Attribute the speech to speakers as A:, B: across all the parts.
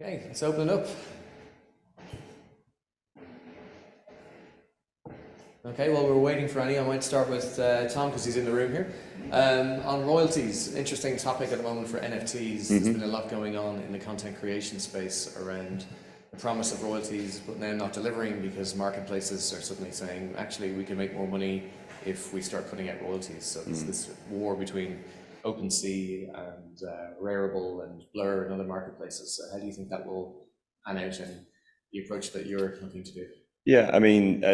A: Okay, let's open it up. Okay, while we're waiting for any, I might start with Tom because he's in the room here. On royalties, interesting topic at the moment for NFTs. There's been a lot going on in the content creation space around the promise of royalties, but now not delivering because marketplaces are suddenly saying, actually, we can make more money if we start putting out royalties. So there's this war between OpenSea and Rarible and Blur and other marketplaces. So how do you think that will pan out in the approach that you're looking to do?
B: Yeah, I mean,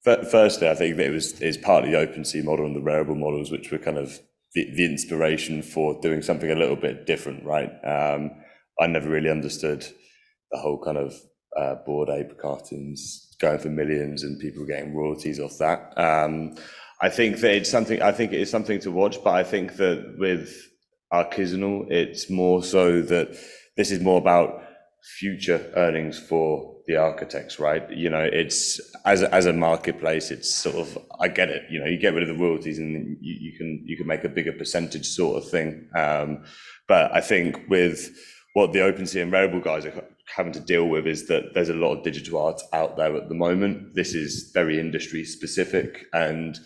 B: firstly, I think that it's partly the OpenSea model and the Rarible models, which were kind of the inspiration for doing something a little bit different, right? I never really understood the whole kind of Bored Ape cartoons going for millions and people getting royalties off that. I think that it's something. I think it is something to watch, but I think that with Artisanal, it's more so that this is more about future earnings for the architects, right? You know, it's as a marketplace, it's sort of, I get it. You know, you get rid of the royalties and you can make a bigger percentage sort of thing. But I think with what the OpenSea and Rarible guys are having to deal with is that there's a lot of digital art out there at the moment. This is very industry specific, and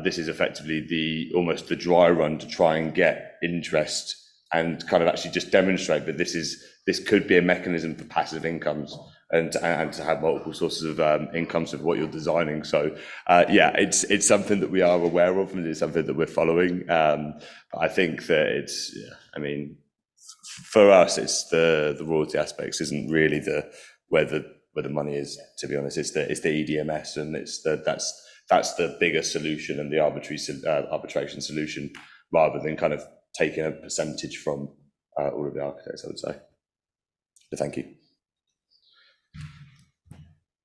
B: this is effectively almost the dry run to try and get interest and kind of actually just demonstrate that this could be a mechanism for passive incomes and to have multiple sources of incomes of what you're designing. So yeah, it's something that we are aware of and it's something that we're following. But I think that I mean, for us, it's the royalty aspects isn't really where the money is. To be honest, it's the EDMS, and that's the bigger solution and the arbitration solution, rather than kind of taking a percentage from all of the architects, I would say. So thank you.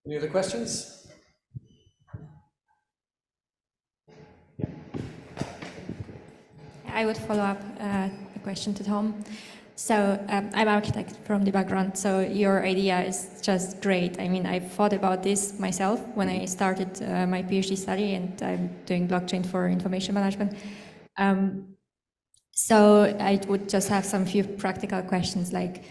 A: Any other questions?
C: I would follow up a question to Tom. So I'm an architect from the background, so your idea is just great. I mean, I've thought about this myself when I started my PhD study, and I'm doing blockchain for information management. So I would just have some few practical questions, like,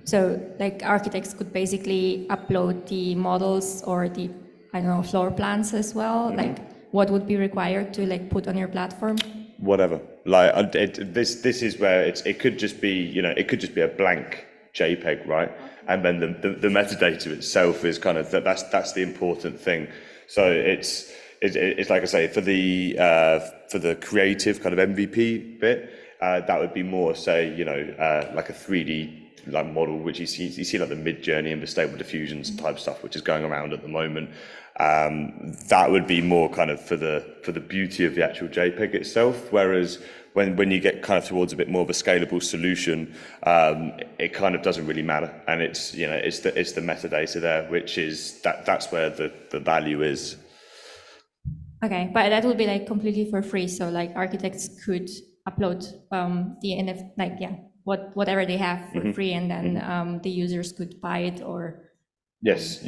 C: so like architects could basically upload the models or the, I don't know, floor plans as well. Like, what would be required to like put on your platform?
B: Whatever. Like this is where it could just be, you know, it could just be a blank JPEG, right? And then the metadata itself is kind of that's the important thing. So it's like I say, for the creative kind of MVP bit, that would be more, say, you know, like a 3D like model, which you see like the Mid-Journey and the Stable Diffusions type stuff, which is going around at the moment. That would be more kind of for the beauty of the actual JPEG itself. Whereas when you get kind of towards a bit more of a scalable solution, it kind of doesn't really matter, and it's, you know, it's the metadata there, which is that's where the value is.
C: Okay, but that would be like completely for free. So like architects could upload the NFT, like, yeah, whatever they have for free, and then the users could buy it or.
B: Yes,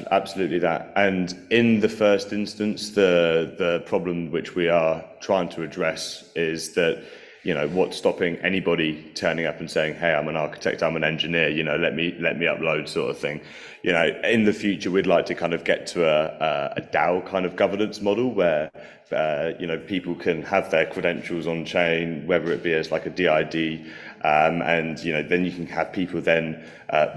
B: absolutely that. And in the first instance, the problem which we are trying to address is that, you know, what's stopping anybody turning up and saying, hey, I'm an architect, I'm an engineer, you know, let me upload, sort of thing. You know, in the future, we'd like to kind of get to a DAO kind of governance model where, you know, people can have their credentials on chain, whether it be as like a DID, and, you know, then you can have people then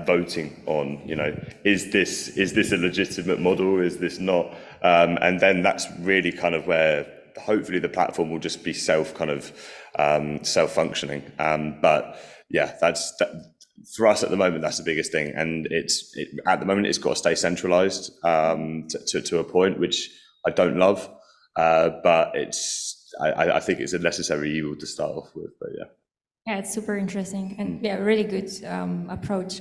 B: voting on, you know, is this a legitimate model? Is this not? And then that's really kind of where hopefully the platform will just be self-functioning. But yeah, that's for us at the moment. That's the biggest thing, and at the moment it's got to stay centralized to a point, which I don't love, but I think it's a necessary evil to start off with. But yeah.
C: Yeah, it's super interesting, and yeah, really good approach.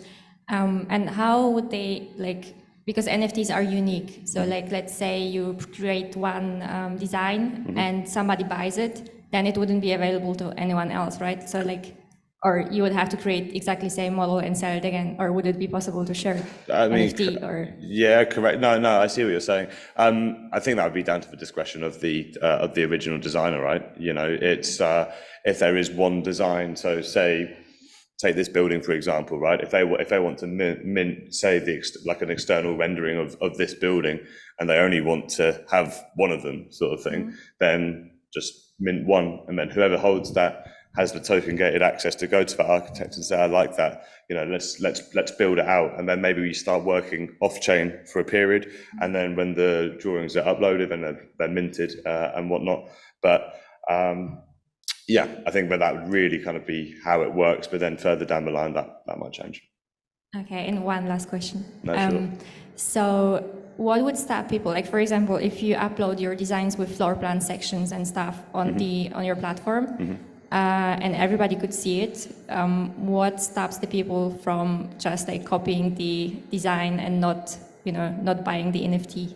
C: And how would they, like, because NFTs are unique, so like let's say you create one design and somebody buys it, then it wouldn't be available to anyone else, right? So like, or you would have to create exactly the same model and sell it again, or would it be possible to share NFT or? Yeah,
B: correct. No, I see what you're saying. I think that would be down to the discretion of the original designer, right? You know, it's if there is one design, so say take this building, for example, right? If they want to mint say like an external rendering of this building, and they only want to have one of them, sort of thing, then just mint one, and then whoever holds that has the token gated access to go to the architect and say, I like that, let's build it out, and then maybe we start working off chain for a period, and then when the drawings are uploaded and they're minted and whatnot. But yeah, I think that would really kind of be how it works, but then further down the line that might change.
C: Okay, and one last question.
B: No, sure.
C: So what would stop people, like for example, if you upload your designs with floor plan sections and stuff on your platform, and everybody could see it, what stops the people from just like copying the design and not buying the NFT?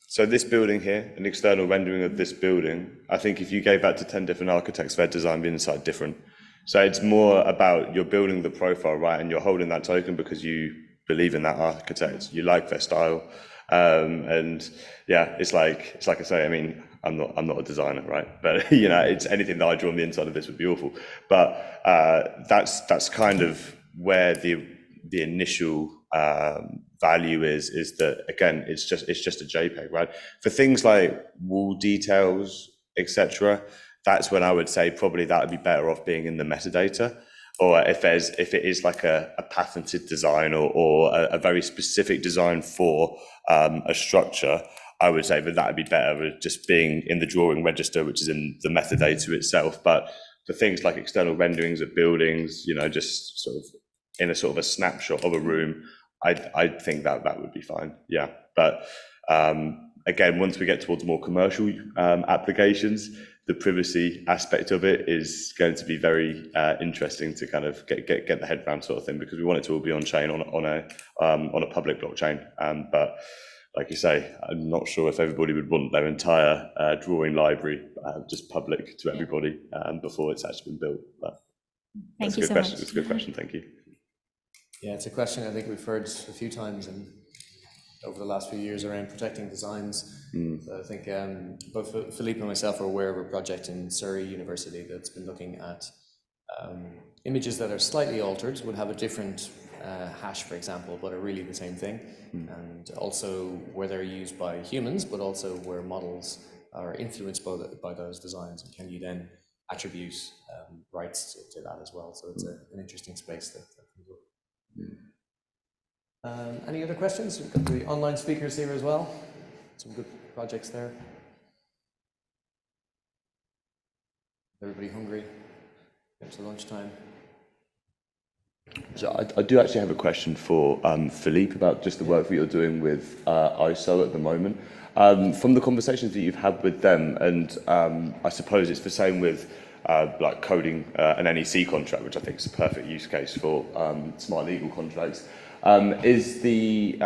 B: So this building here, an external rendering of this building, I think if you gave that to 10 different architects, they'd design the inside different. So it's more about you're building the profile, right, and you're holding that token because you believe in that architect, you like their style, and yeah, it's like I say, I mean, I'm not a designer, right? But it's anything that I draw on the inside of this would be awful. But that's kind of where the initial value is that, again, it's just a JPEG, right? For things like wall details, etc., that's when I would say probably that would be better off being in the metadata, or if it is like a patented design or a very specific design for a structure, I would say that would be better just being in the drawing register, which is in the metadata itself. But for things like external renderings of buildings, just sort of in a sort of a snapshot of a room, I think that would be fine. Yeah, but again, once we get towards more commercial applications, the privacy aspect of it is going to be very interesting to kind of get the head around, sort of thing, because we want it to all be on chain on a public blockchain. But like you say, I'm not sure if everybody would want their entire drawing library just public to everybody before it's actually been built. But
C: Thank you so much.
B: It's a good question. Thank you.
A: Yeah, it's a question I think we've heard a few times over the last few years around protecting designs. So I think both Philippe and myself are aware of a project in Surrey University that's been looking at images that are slightly altered, would have a different hash, for example, but are really the same thing. And also where they're used by humans, but also where models are influenced by those designs. And can you then attribute rights to that as well? So it's an interesting space that comes up. Any other questions? We've got the online speakers here as well. Some good projects there. Everybody hungry? Get to lunchtime.
B: So I do actually have a question for Philippe about just the work that you're doing with ISO at the moment. From the conversations that you've had with them, and I suppose it's the same with like coding an NEC contract, which I think is a perfect use case for smart legal contracts. Is the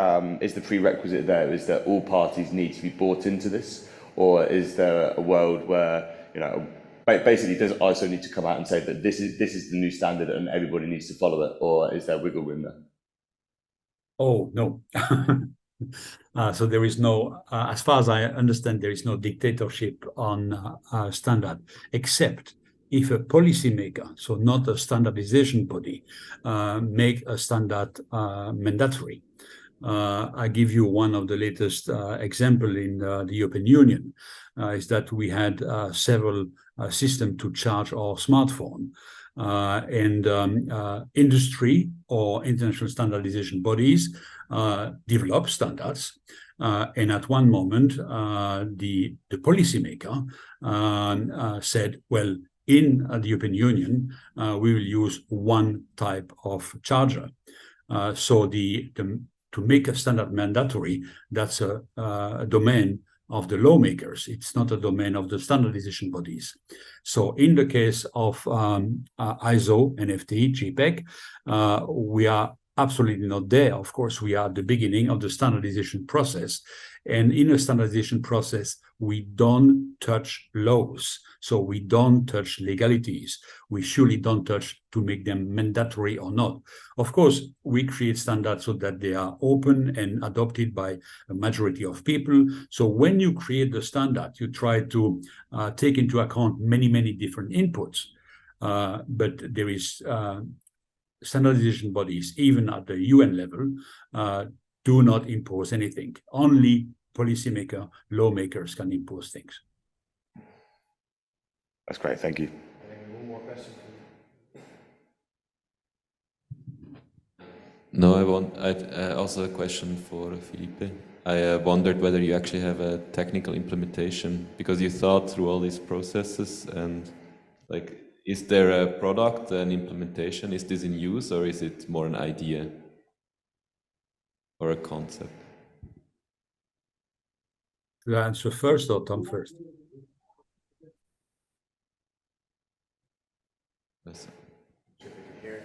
B: prerequisite there is that all parties need to be bought into this, or is there a world where basically does ISO need to come out and say that this is the new standard and everybody needs to follow it, or is there wiggle room there?
D: Oh no. So there is no, as far as I understand, there is no dictatorship on standard, except if a policymaker, so not a standardization body, make a standard mandatory. I give you one of the latest example in the European Union, is that we had several systems to charge our smartphone, and industry or international standardization bodies develop standards. And at one moment, the policymaker said, well, in the European Union, we will use one type of charger. So to make a standard mandatory, that's a domain of the lawmakers. It's not a domain of the standardization bodies. So in the case of ISO, NFT, JPEG, we are absolutely not there. Of course, we are at the beginning of the standardization process. And in a standardization process, we don't touch laws. So we don't touch legalities. We surely don't touch to make them mandatory or not. Of course, we create standards so that they are open and adopted by a majority of people. So when you create the standard, you try to take into account many, many different inputs. but there is standardization bodies, even at the UN level, do not impose anything. Only policymaker, lawmakers can impose things.
B: That's great, thank you.
A: One more question.
E: No, I also a question for Felipe. I wondered whether you actually have a technical implementation, because you thought through all these processes, and like, is there a product, an implementation? Is this in use, or is it more an idea or a concept?
D: Should I answer first or Tom first?
E: Yes.
A: Did you hear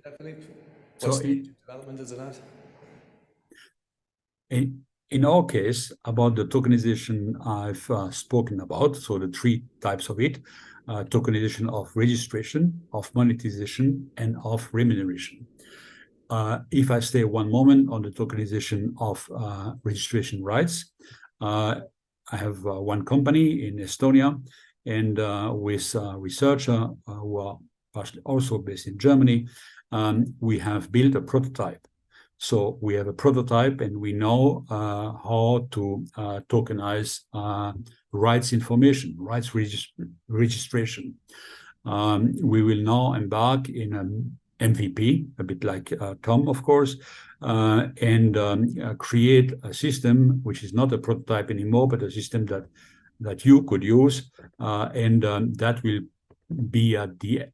A: that, Philippe? What stage of development is it at?
D: In our case, about the tokenization I've spoken about, so the three types of it, tokenization of registration, of monetization, and of remuneration. If I stay one moment on the tokenization of registration rights, I have one company in Estonia, and with a researcher who are partially also based in Germany, we have built a prototype. So we have a prototype, and we know how to tokenize rights information, rights registration. We will now embark in an MVP, a bit like Tom, of course, and create a system which is not a prototype anymore, but a system that you could use, and that will be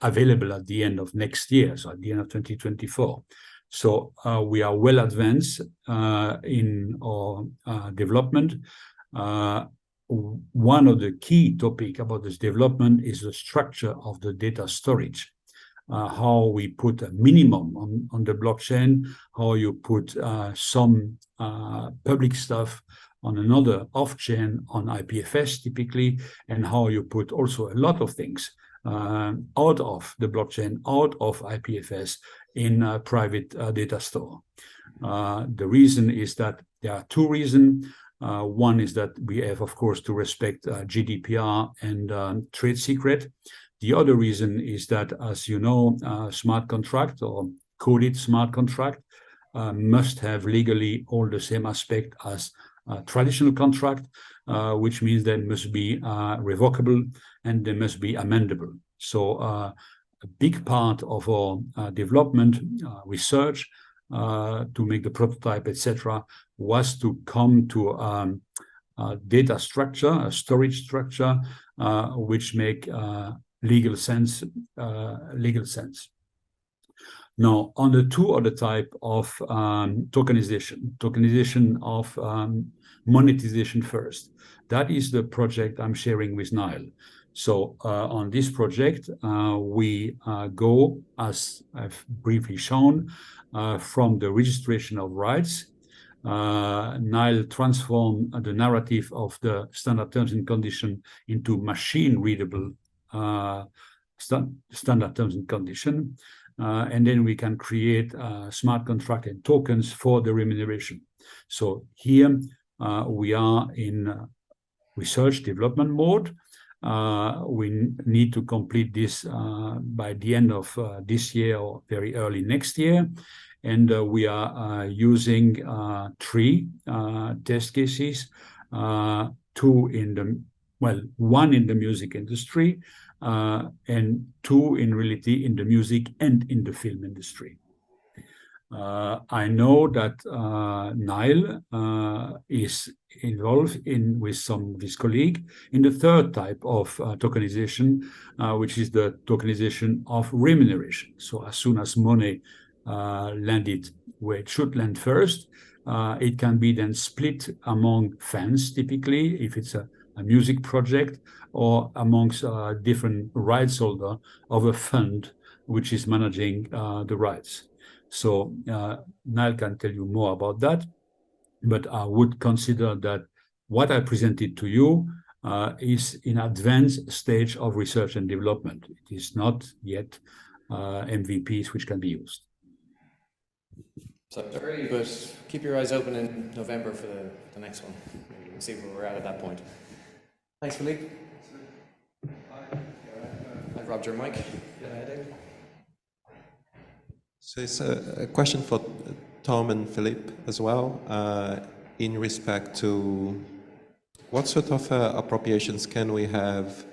D: available at the end of next year, so at the end of 2024. So we are well advanced in our development. One of the key topics about this development is the structure of the data storage. How we put a minimum on the blockchain, how you put some public stuff on another off-chain on IPFS typically, and how you put also a lot of things out of the blockchain, out of IPFS in a private data store. The reason is that there are two reasons. One is that we have, of course, to respect GDPR and trade secret. The other reason is that, as you know, smart contract or coded smart contract must have legally all the same aspect as traditional contract, which means they must be revocable and they must be amendable. So a big part of our development research to make the prototype, etc., was to come to a data structure, a storage structure, which make legal sense. Now, on the two other type of tokenization of monetization first. That is the project I'm sharing with Niall. So on this project, we go, as I've briefly shown, from the registration of rights. Niall transformed the narrative of the standard terms and condition into machine-readable standard terms and condition. And then we can create smart contract and tokens for the remuneration. So here we are in research development mode. We need to complete this by the end of this year or very early next year. And we are using three test cases, one in the music industry, and two in reality in the music and in the film industry. I know that Niall is involved with some of his colleagues in the third type of tokenization, which is the tokenization of remuneration. So as soon as money landed where it should land first, it can be then split among fans, typically, if it's a music project, or amongst different rights holder of a fund which is managing the rights. So Niall can tell you more about that, but I would consider that what I presented to you is in advanced stage of research and development. It is not yet MVPs which can be used.
A: So it's early, but keep your eyes open in November for the next one. We'll see where we're at that point. Thanks, Philippe. grabbed your mic. Go ahead, David.
F: So it's a question for Tom and Philippe as well, in respect to what sort of appropriations can we have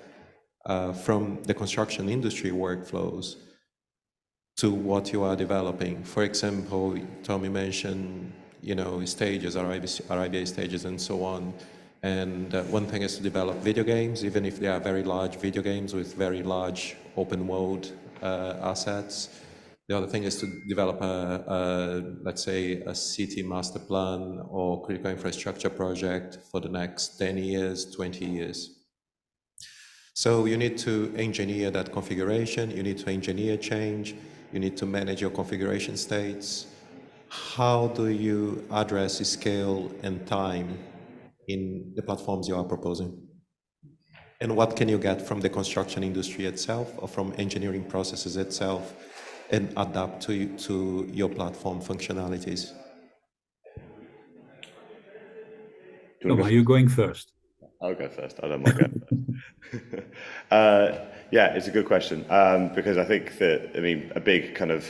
F: from the construction industry workflows to what you are developing. For example, Tommy mentioned, stages, RIBA stages and so on. And one thing is to develop video games, even if they are very large video games with very large open world assets. The other thing is to develop let's say, a city master plan or critical infrastructure project for the next 10 years, 20 years. So you need to engineer that configuration, you need to engineer change, you need to manage your configuration states. How do you address scale and time in the platforms you are proposing? And what can you get from the construction industry itself or from engineering processes itself and adapt to your platform functionalities?
D: Tom, are you going first?
B: I'll go first. I don't mind going first. Yeah, it's a good question, because I think that, a big kind of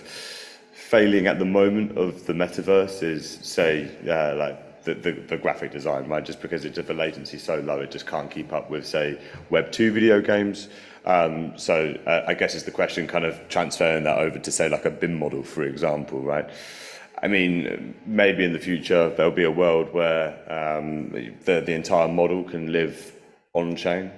B: failing at the moment of the metaverse is, say, like the graphic design, right? Just because the latency is so low, it just can't keep up with, say, Web 2 video games. So I guess it's the question kind of transferring that over to, say, like a BIM model, for example, right? Maybe in the future there'll be a world where the entire model can live on-chain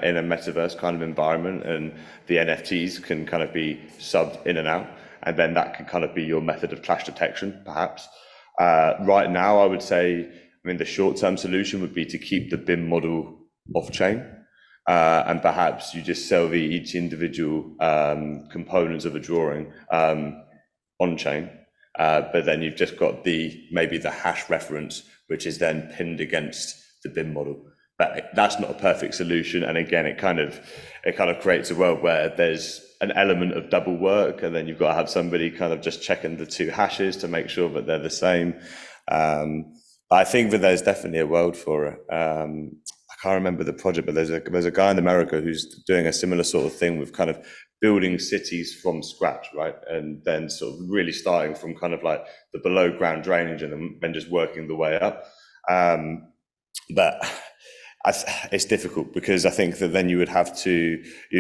B: in a metaverse kind of environment, and the NFTs can kind of be subbed in and out, and then that can kind of be your method of clash detection, perhaps. Right now, I would say, the short-term solution would be to keep the BIM model off-chain, and perhaps you just sell each individual components of a drawing on-chain. But then you've just got maybe the hash reference, which is then pinned against the BIM model. But that's not a perfect solution. And again, it kind of creates a world where there's an element of double work, and then you've got to have somebody kind of just checking the two hashes to make sure that they're the same. I think that there's definitely a world for it. I can't remember the project, but there's a guy in America who's doing a similar sort of thing with kind of building cities from scratch, right? And then sort of really starting from kind of like the below ground drainage and then just working the way up. But it's difficult, because I think that then you'd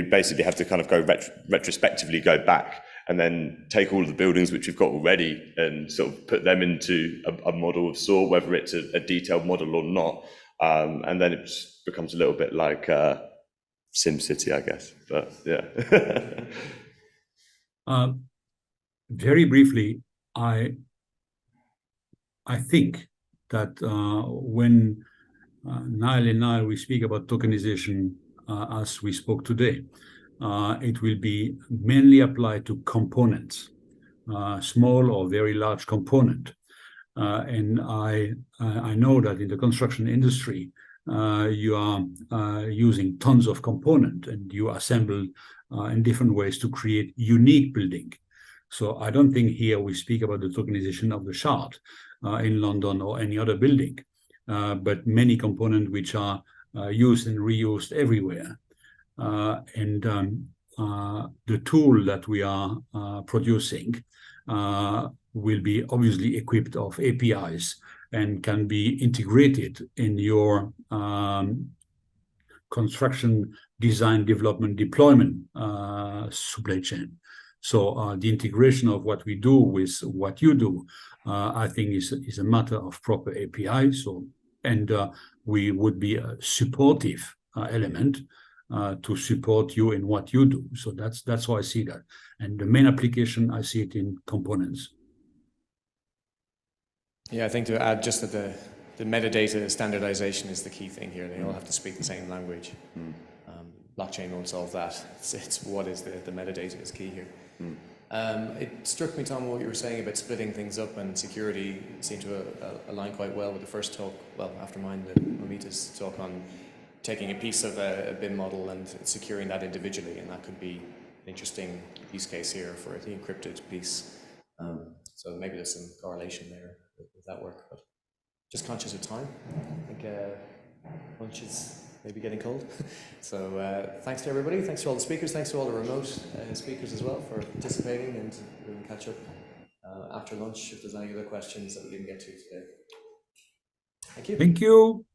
B: basically have to kind of go retrospectively go back and then take all of the buildings which you've got already and sort of put them into a model of sort, whether it's a detailed model or not. And then it becomes a little bit like SimCity, I guess. But yeah.
D: Very briefly, I think that when Niall and I, we speak about tokenization as we spoke today, it will be mainly applied to components, small or very large component. And I know that in the construction industry, you are using tons of component, and you assemble in different ways to create unique building. So I don't think here we speak about the tokenization of the shard in London or any other building, but many components which are used and reused everywhere. And the tool that we are producing will be obviously equipped of APIs and can be integrated in your construction, design, development, deployment supply chain. So the integration of what we do with what you do, I think is a matter of proper API. So, and we would be a supportive element to support you in what you do. So that's how I see that. And the main application, I see it in components.
A: Yeah, I think to add just that the metadata standardization is the key thing here. They all have to speak the same language. Blockchain won't solve that. It's what is the metadata is key here. It struck me, Tom, what you were saying about splitting things up, and security seemed to align quite well with the first talk, well, after mine, Mamita's talk on taking a piece of a BIM model and securing that individually, and that could be an interesting use case here for the encrypted piece. So maybe there's some correlation there with that work, but just conscious of time. I think lunch is maybe getting cold. So thanks to everybody, thanks to all the speakers, thanks to all the remote speakers as well for participating, and we'll catch up after lunch if there's any other questions that we didn't get to today. Thank you.
D: Thank you.